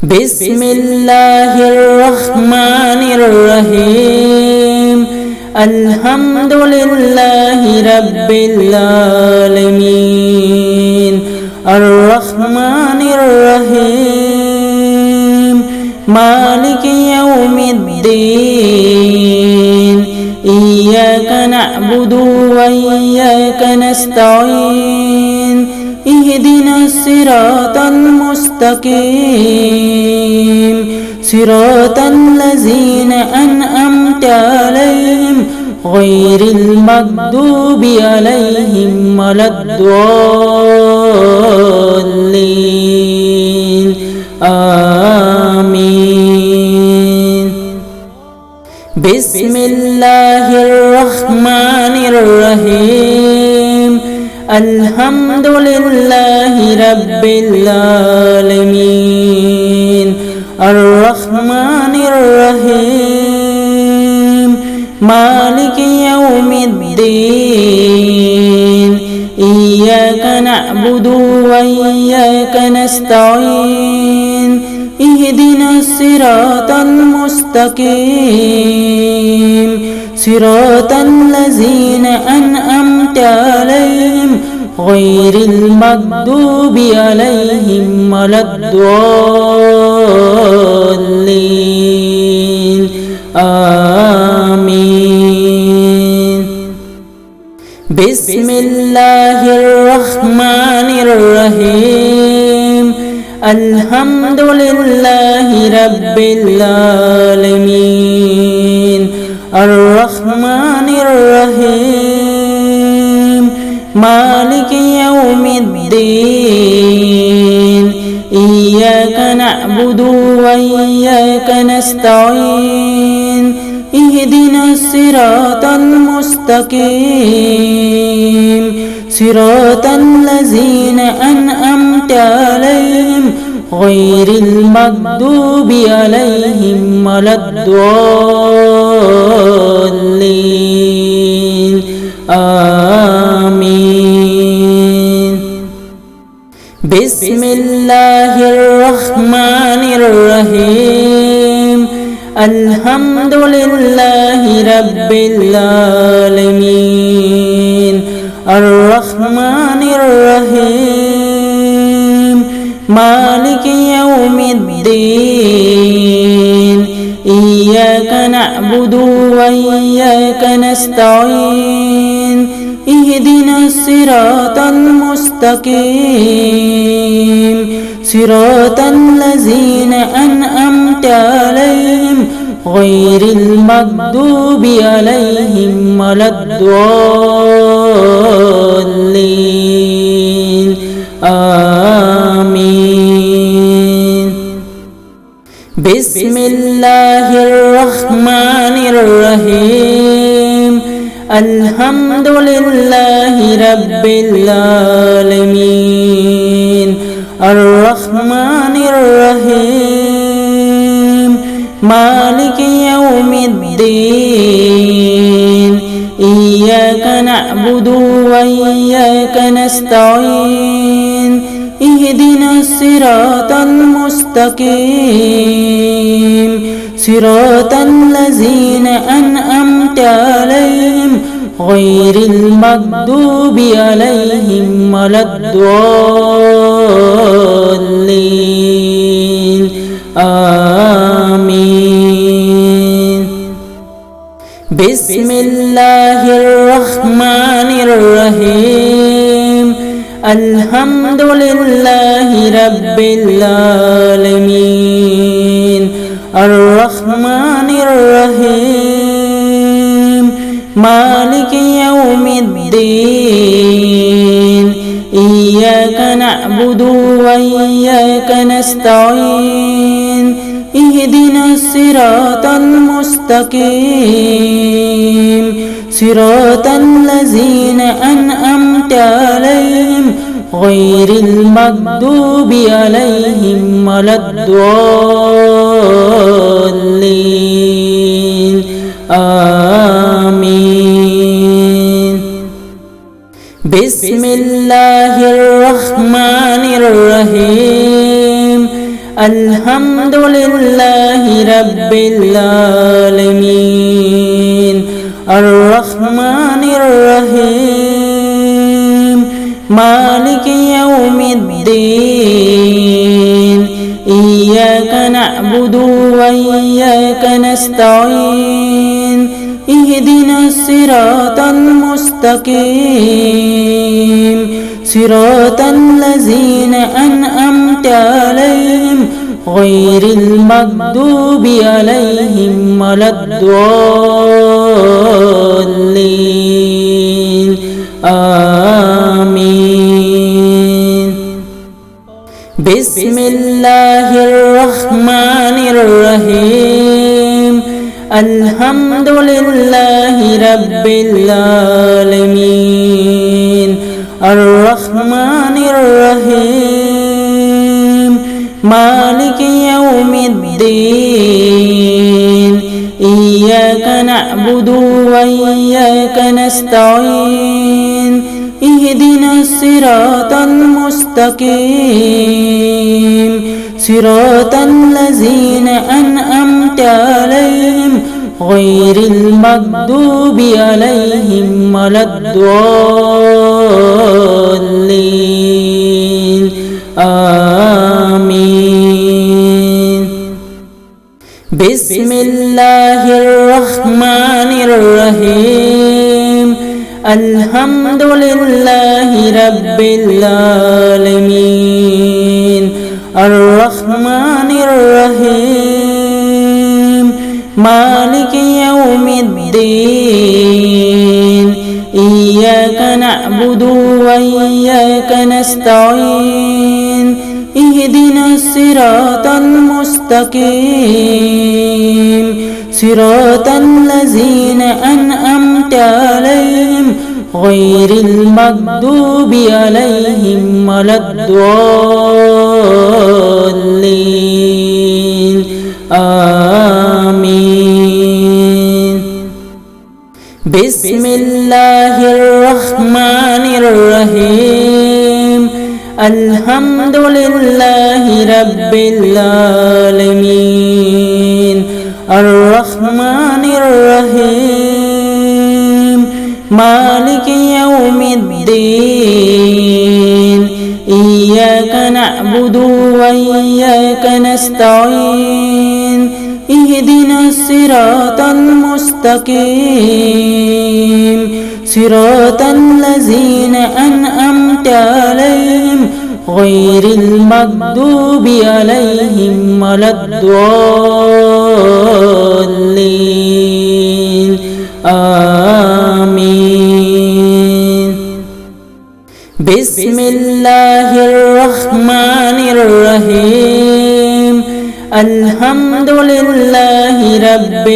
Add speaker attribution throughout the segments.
Speaker 1: बिस्मिल्लाहिर्रहमानिर्रहीम। अल्हम्दुलिल्लाहि रब्बिल आलमीन। अर्रहमानिर्रहीम। मालिकि यौमिद्दीन। इय्याका नअबुदु व इय्याका नस्तईन। इहदिनस सिरातल मुस्तकीम। सिरातल लज़ीना अनअमता अलैहिम गैरिल मग़दूबि अलैहिम वलद्दॉल्लीन। आमीन। बिस्मिल्लाहिर्रहमानिर्रहीम। अल्हम्दुलिल्लाहि रब्बिल आलमीन। अर्रहमानिर्रहीम। मालिकि यौमिद्दीन। इय्याका नअबुदु व इय्याका नस्तईन। इहदिनस सिरातल मुस्तकीम। सिरातल लज़ीना अनअमता अलैहिम गैरिल मग़दूबि अलैहिम वलद्दॉल्लीन। आमीन। बिस्मिल्लाहिर्रहमानिर्रहीम। अल्हम्दुलिल्लाहि रब्बिल आलमीन। अर्रहमानिर्रहीम। मालिकि यौमिद्दीन। इय्याका नअबुदु व इय्याका नस्तईन। इहदिनस सिरातल मुस्तकीम। सिरातल लज़ीना अनअमता अलैहिम गैरिल मग़दूबि अलैहिम वलद्दॉल्लीन। आमीन। बिस्मिल्लाहिर्रहमानिर्रहीम। अल्हम्दुलिल्लाहि रब्बिल आलमीन। अर्रहमानिर्रहीम। मालिकि यौमिद्दीन। इय्याका नअबुदु व इय्याका नस्तईन। इहदिनस सिरातल मुस्तकीम। सिरातल लज़ीना अनअमता अलैहिम गैरिल मग़दूबि अलैहिम वलद्दॉल्लीन। आमीन। बिस्मिल्लाहिर्रहमानिर्रहीम। अल्हम्दुलिल्लाहि रब्बिल आलमीन। अर्रहमानिर्रहीम। मालिकि यौमिद्दीन। इय्याका नअबुदु व इय्याका नस्तईन। इहदिनस सिरातल मुस्तकीम। सिरातल लज़ीना अनअमता अलैहिम गैरिल मग़दूबि अलैहिम वलद्दॉल्लीन। आमीन। बिस्मिल्लाहिर्रहमानिर्रहीम। अल्हम्दुलिल्लाहि रब्बिल आलमीन। अर्रहमानिर्रहीम। मालिकि यौमिद्दीन। इय्याका नअबुदु व इय्याका नस्तईन। इहदिनस सिरातल मुस्तकीम। सिरातल लज़ीना अनअमता अलैहिम गैरिल मग़दूबि अलैहिम वलद्दॉल्लीन। आमीन। बिस्मिल्लाहिर्रहमानिर्रहीम। الحمد لله رب العالمين الرحمن الرحيم مالك يوم الدين إياك نعبد وإياك نستعين اهدنا الصراط المستقيم صراط الذين أنعمت عليهم غير المغضوب عليهم ولا الضالين آمين. بسم الله الرحمن الرحيم الحمد لله رب العالمين الرحمن الرحيم مالك يوم الدين إياك نعبد وإياك نستعين اهدنا الصراط المستقيم صراط الذين أنعمت عليهم غير المغضوب عليهم ولا الضالين آمين. بسم الله الرحمن الرحيم الحمد لله رب العالمين الرحمن الرحيم مالك يوم الدين إياك نعبد وإياك نستعين اهدنا الصراط المستقيم صراط الذين أنعمت عليهم غير المغضوب عليهم ولا الضالين آمين. بسم الله الرحمن الرحيم الحمد لله رب العالمين الرحمن الرحيم مالك يوم الدين إياك نعبد وإياك نستعين اهدنا الصراط المستقيم صراط الذين أنعمت عليهم غير المغضوب عليهم ولا الضالين آمين. بسم الله الرحمن الرحيم الحمد لله رب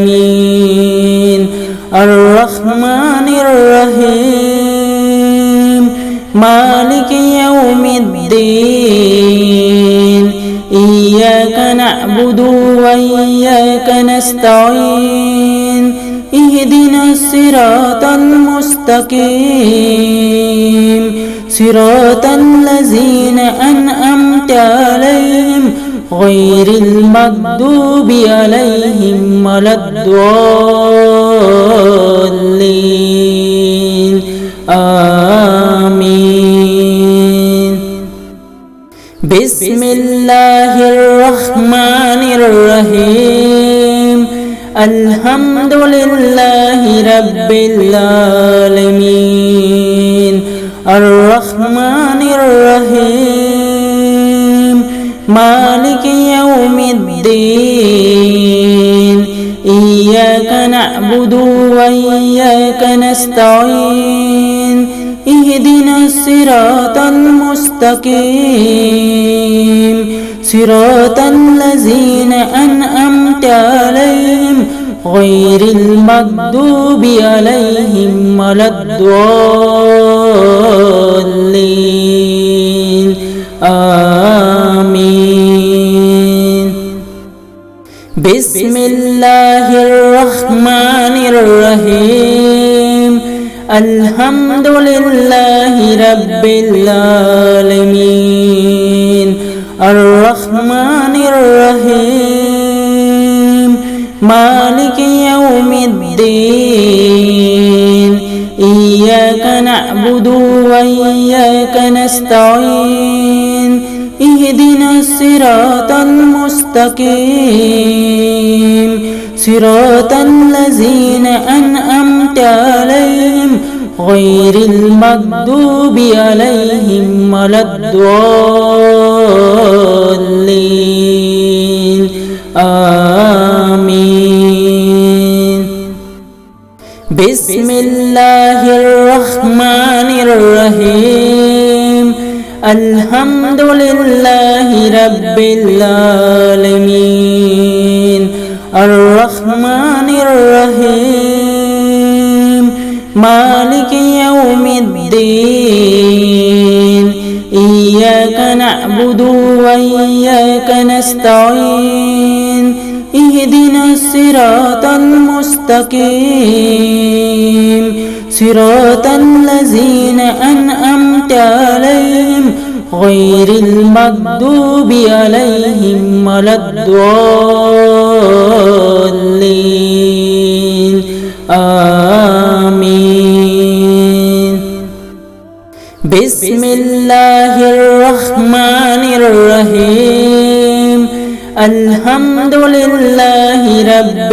Speaker 1: العالمين الرحمن الرحيم مالك يوم الدين إياك نعبد وإياك نستعين اهدنا الصراط المستقيم صراط الذين أنعمت عليهم غير المغضوب عليهم ولا الضالين آمين. بسم الله الرحمن الرحيم الحمد لله رب العالمين الرحمن الرحيم مالك يوم الدين إياك نعبد وإياك نستعين اهدنا الصراط المستقيم صراط الذين أنعمت عليهم غير المغضوب عليهم ولا الضالين آمين. بسم الله الرحمن الرحيم الحمد لله رب العالمين الرحمن الرحيم مالك يوم الدين إياك نعبد وإياك نستعين اهدنا الصراط المستقيم صراط الذين أنعمت عليهم غير المغضوب عليهم ولا الضالين آمين. بسم الله الرحمن الرحيم الحمد لله رب العالمين الرحمن الرحيم مالك يوم الدين إياك نعبد وإياك نستعين اهدنا الصراط المستقيم صراط الذين أنعمت عليهم غير المغضوب عليهم ولا الضالين آمين. بسم الله الرحمن الرحيم الحمد لله رب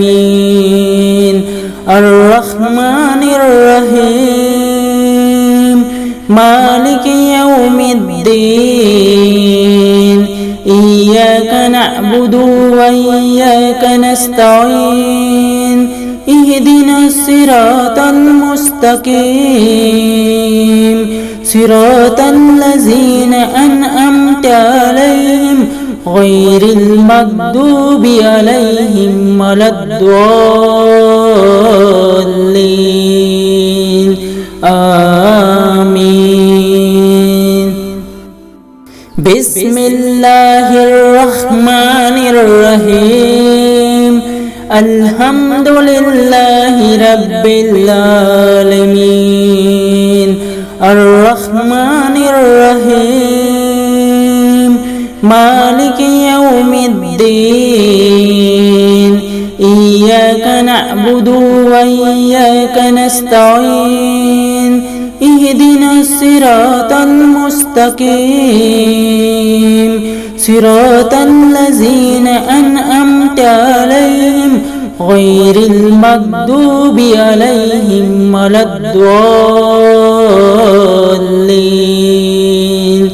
Speaker 1: العالمين الرحمن الرحيم مالك يوم الدين إياك نعبد وإياك نستعين اهدنا الصراط المستقيم صراط الذين أنعمت عليهم غير المغضوب عليهم ولا الضالين آمين. بسم الله الرحمن الرحيم الحمد لله رب العالمين الرحمن الرحيم مالك يوم الدين إياك نعبد وإياك نستعين اهدنا الصراط المستقيم صراط الذين أنعمت عليهم غير المغضوب عليهم ولا الضالين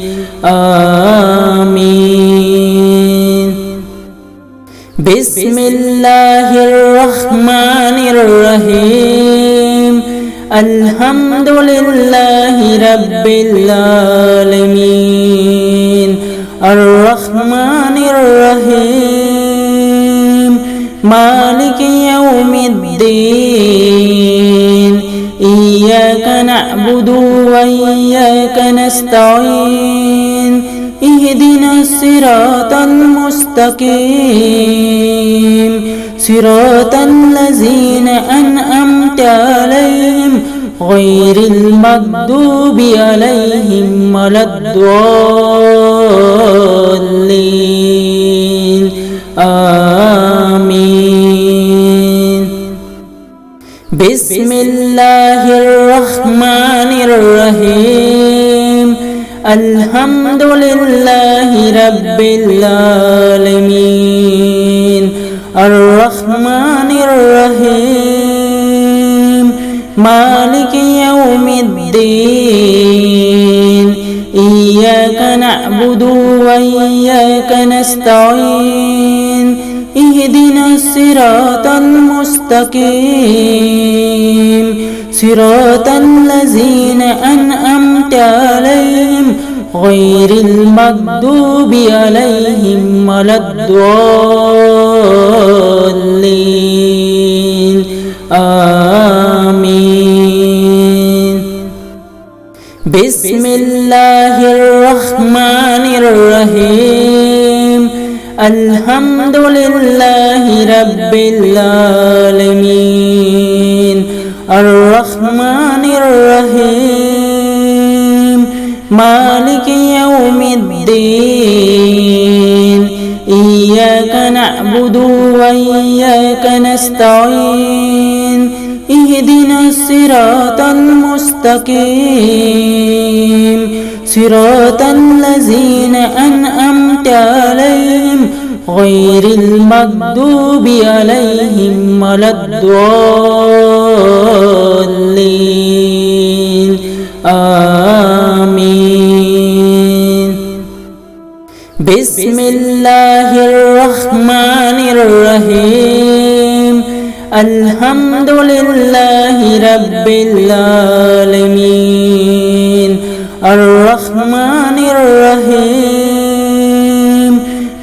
Speaker 1: آمين. بسم الله الرحمن الرحيم الحمد لله رب العالمين الرحمن الرحيم مالك يوم الدين إياك نعبد وإياك نستعين اهدنا الصراط المستقيم صراط الذين أنعمت عليهم غير المغضوب عليهم ولا الضالين آمين. بسم الله الرحمن الرحيم الحمد لله رب العالمين الرحمن الرحيم مالك يوم الدين إياك نعبد وإياك نستعين اهدنا الصراط المستقيم صراط الذين أنعمت عليهم غير المغضوب عليهم ولا الضالين آمين. بسم الله الرحمن الرحيم الحمد لله رب العالمين الرحمن الرحيم مالك يوم الدين الدين إياك نعبد وإياك نستعين اهدنا الصراط المستقيم صراط الذين أنعمت عليهم غير المغضوب عليهم ولا الضالين آمين. بسم الله الرحمن الرحيم الحمد لله رب العالمين الرحمن الرحيم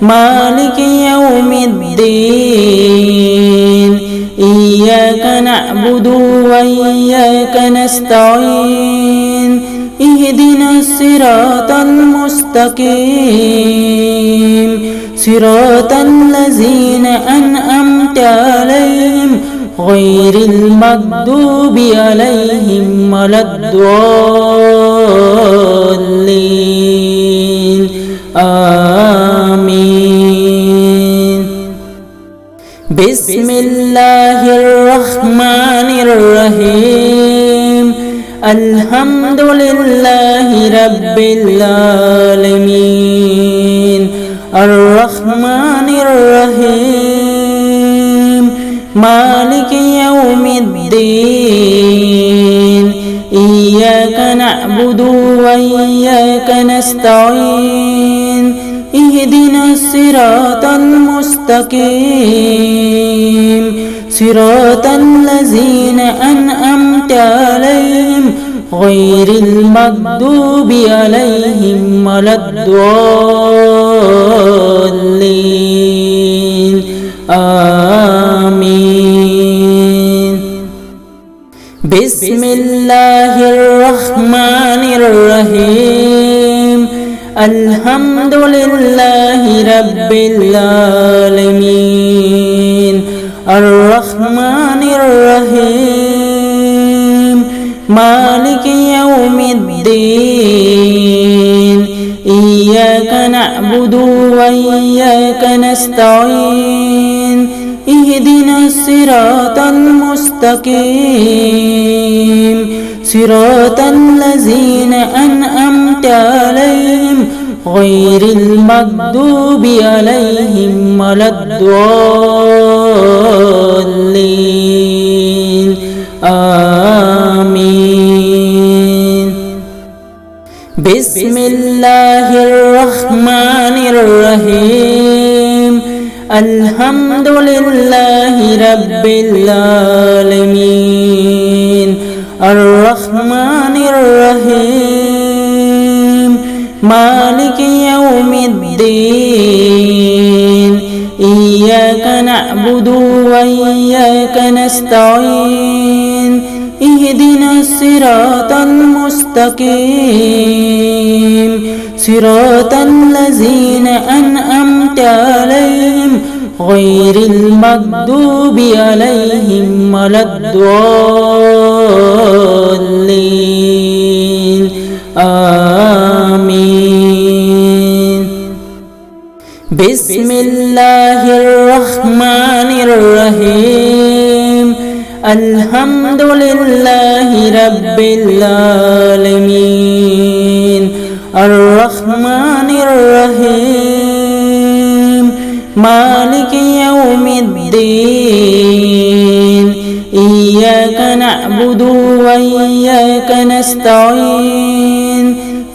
Speaker 1: مالك يوم الدين إياك نعبد وإياك نستعين اهدنا الصراط المستقيم صراط الذين أنعمت عليهم غير المغضوب عليهم ولا الضالين آمين. بسم الله الرحمن الرحيم الحمد لله رب العالمين الرحمن الرحيم مالك يوم الدين إياك نعبد وإياك نستعين اهدنا الصراط المستقيم صراط الذين أنعمت عليهم غير المغضوب عليهم ولا الضالين آمين. بسم الله الرحمن الرحيم الحمد لله رب العالمين الرحمن الرحيم مالك يوم الدين إياك نعبد وإياك نستعين اهدنا الصراط المستقيم صراط الذين أنعمت عليهم غير المغضوب عليهم ولا الضالين آمين. بسم الله الرحمن الرحيم الحمد لله رب العالمين الرحمن الرحيم مالك يوم الدين إياك نعبد وإياك نستعين اهدنا الصراط المستقيم صراط الذين أنعمت عليهم غير المغضوب عليهم ولا الضالين آمين. بسم الله الرحمن الرحيم الحمد لله رب العالمين الرحمن الرحيم مالك يوم الدين إياك نعبد وإياك نستعين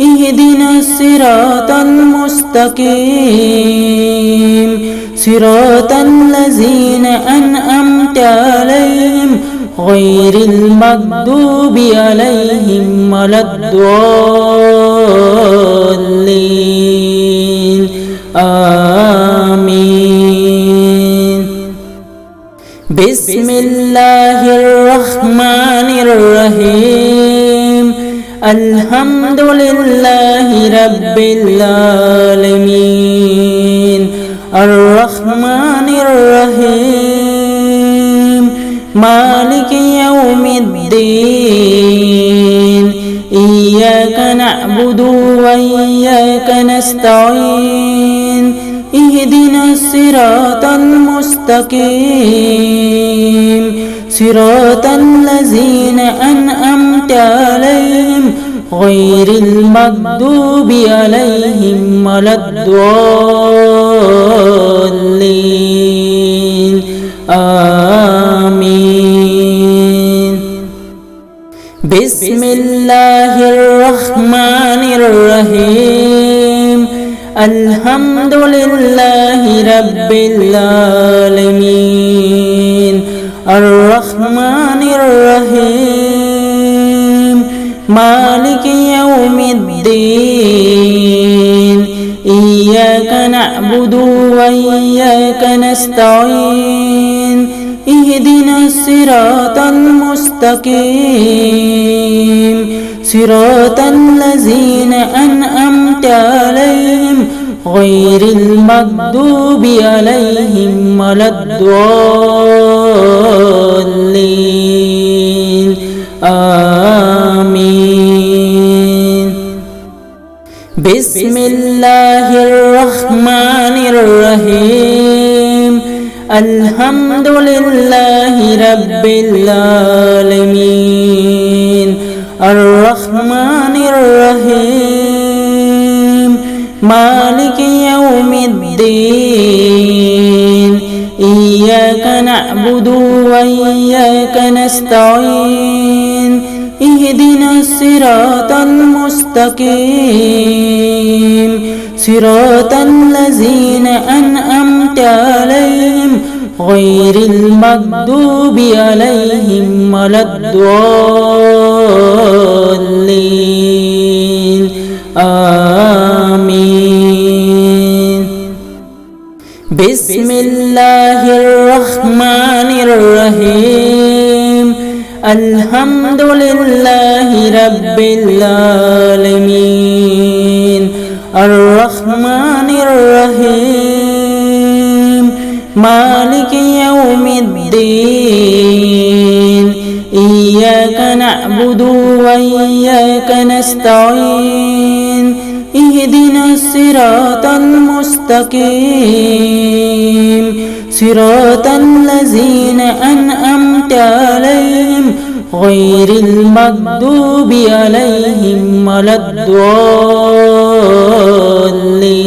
Speaker 1: اهدنا الصراط المستقيم صراط الذين أنعمت عليهم غير المغضوب عليهم ولا الضالين آمين. بسم الله الرحمن الرحيم الحمد لله رب العالمين الرحمن الرحيم مالك يوم الدين إياك نعبد وإياك نستعين نستعين اهدنا الصراط المستقيم صراط الذين أنعمت عليهم غير المغضوب عليهم ولا الضالين آمين بسم الله الرحمن الرحيم الحمد لله رب العالمين الرحمن الرحيم مالك يوم الدين إياك نعبد وإياك نستعين اهدنا الصراط المستقيم صراط الذين أنعمت عليهم غير المغضوب عليهم ولا الضالين آمين بسم الله الرحمن الرحيم الحمد لله رب العالمين الرحمن الرحيم مالك يوم الدين إياك نعبد وإياك نستعين اهدنا الصراط المستقيم صراط الذين أنعمت عليهم غير المغضوب عليهم ولا الضالين آمين بسم الله الرحمن الرحيم الحمد لله رب العالمين الرحمن الرحيم مالك يوم الدين إياك نعبد وإياك نستعين اهدنا الصراط المستقيم صراط الذين أنعمت عليهم غير المغضوب عليهم ولا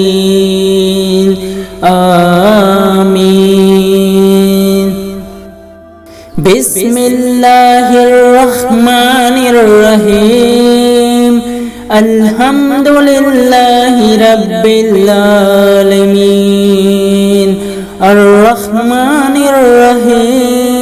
Speaker 1: الضالين آمين بسم الله الرحمن الرحيم الحمد لله رب العالمين الرحمن الرحيم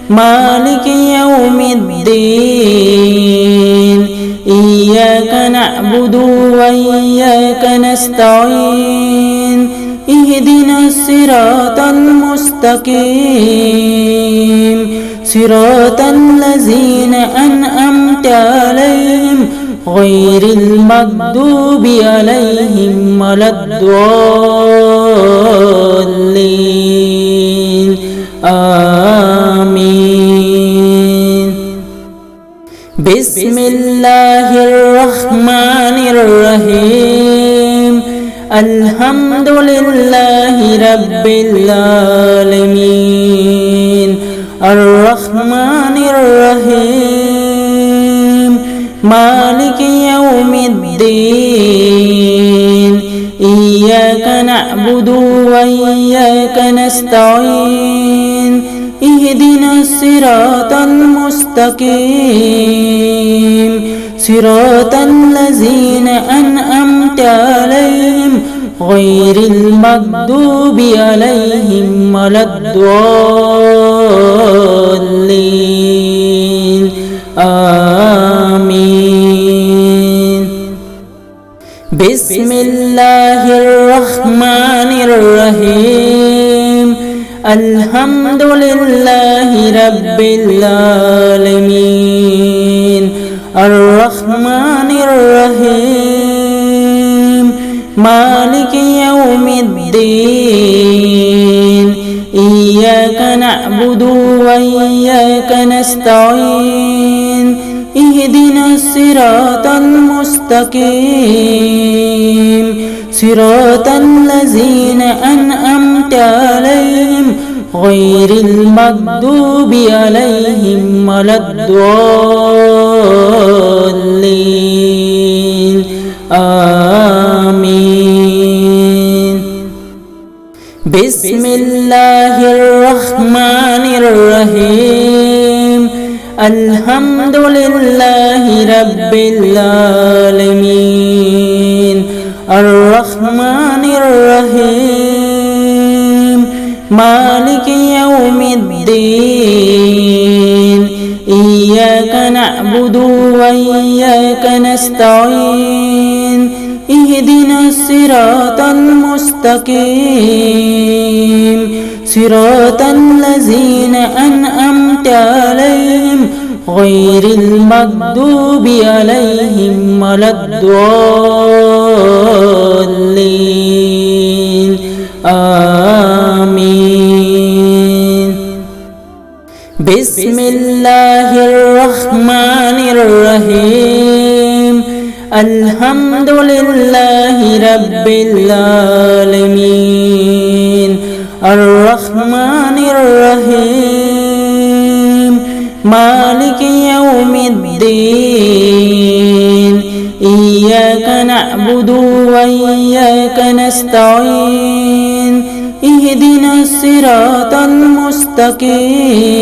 Speaker 1: مالك يوم الدين إياك نعبد وإياك نستعين اهدنا الصراط المستقيم صراط الذين أنعمت عليهم غير المغضوب عليهم ولا الضالين آمين بسم الله الرحمن الرحيم الحمد لله رب العالمين الرحمن الرحيم مالك يوم الدين إياك نعبد وإياك نستعين اهدنا الصراط المستقيم صراط الذين أنعمت عليهم غير المغضوب عليهم ولا الضالين آمين بسم الله الرحمن الرحيم الحمد لله رب العالمين الرحمن الرحيم مالك يوم الدين إياك نعبد وإياك نستعين اهدنا الصراط المستقيم صراط الذين أنعمت عليهم غير المغضوب عليهم ولا الضالين آمين. بسم الله الرحمن الرحيم الحمد لله رب العالمين الرحمن الرحيم مالك يوم الدين إياك نعبد وإياك نستعين اهدنا الصراط المستقيم صراط الذين أنعمت عليهم غير المغضوب عليهم ولا الضالين آمين. بسم الله الرحمن الرحيم الحمد لله رب العالمين الرحمن الرحيم مالك يوم الدين إياك نعبد وإياك نستعين اهدنا الصراط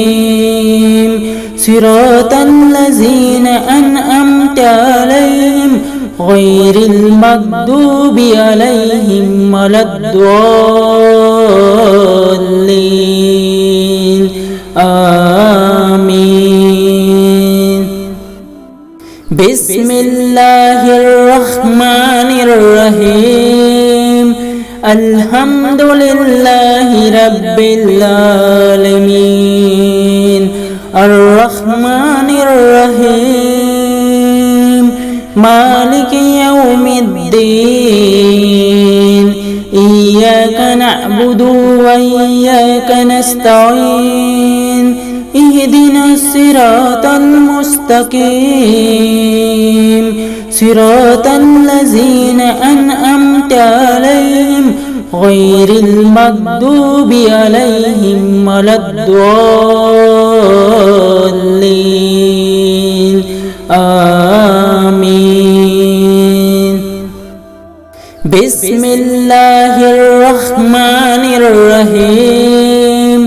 Speaker 1: المستقيم صراط الذين أنعمت عليهم غير المغضوب عليهم ولا الضالين آمين. بسم الله الرحمن الرحيم الحمد لله رب العالمين الرحمن الرحيم مالك يوم الدين إياك نعبد وإياك نستعين اهدنا الصراط المستقيم صراط الذين أنعمت عليهم غير المغضوب عليهم ولا الضالين آمين. بسم الله الرحمن الرحيم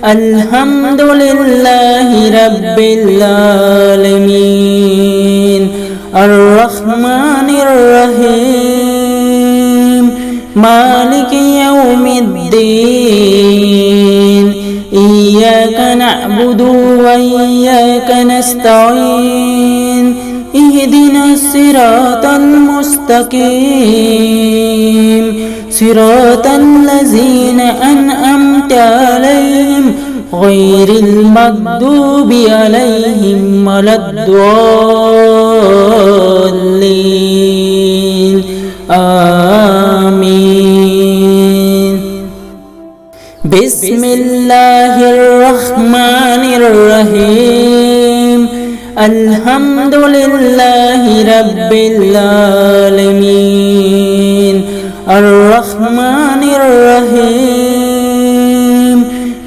Speaker 1: الحمد لله رب العالمين الرحمن الرحيم مالك يوم الدين إياك نعبد وإياك نستعين اهدنا الصراط المستقيم صراط الذين أنعمت عليهم غير المغضوب عليهم ولا الضالين آمين. بسم الله الرحمن الرحيم الحمد لله رب العالمين الرحمن الرحيم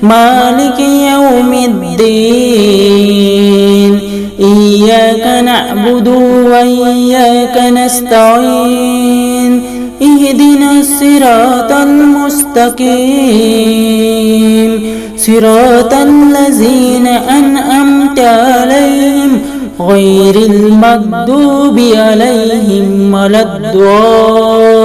Speaker 1: مالك يوم الدين إياك نعبد وإياك نستعين اهدنا الصراط المستقيم صراط الذين أنعمت عليهم غير المغضوب عليهم ولا الضالين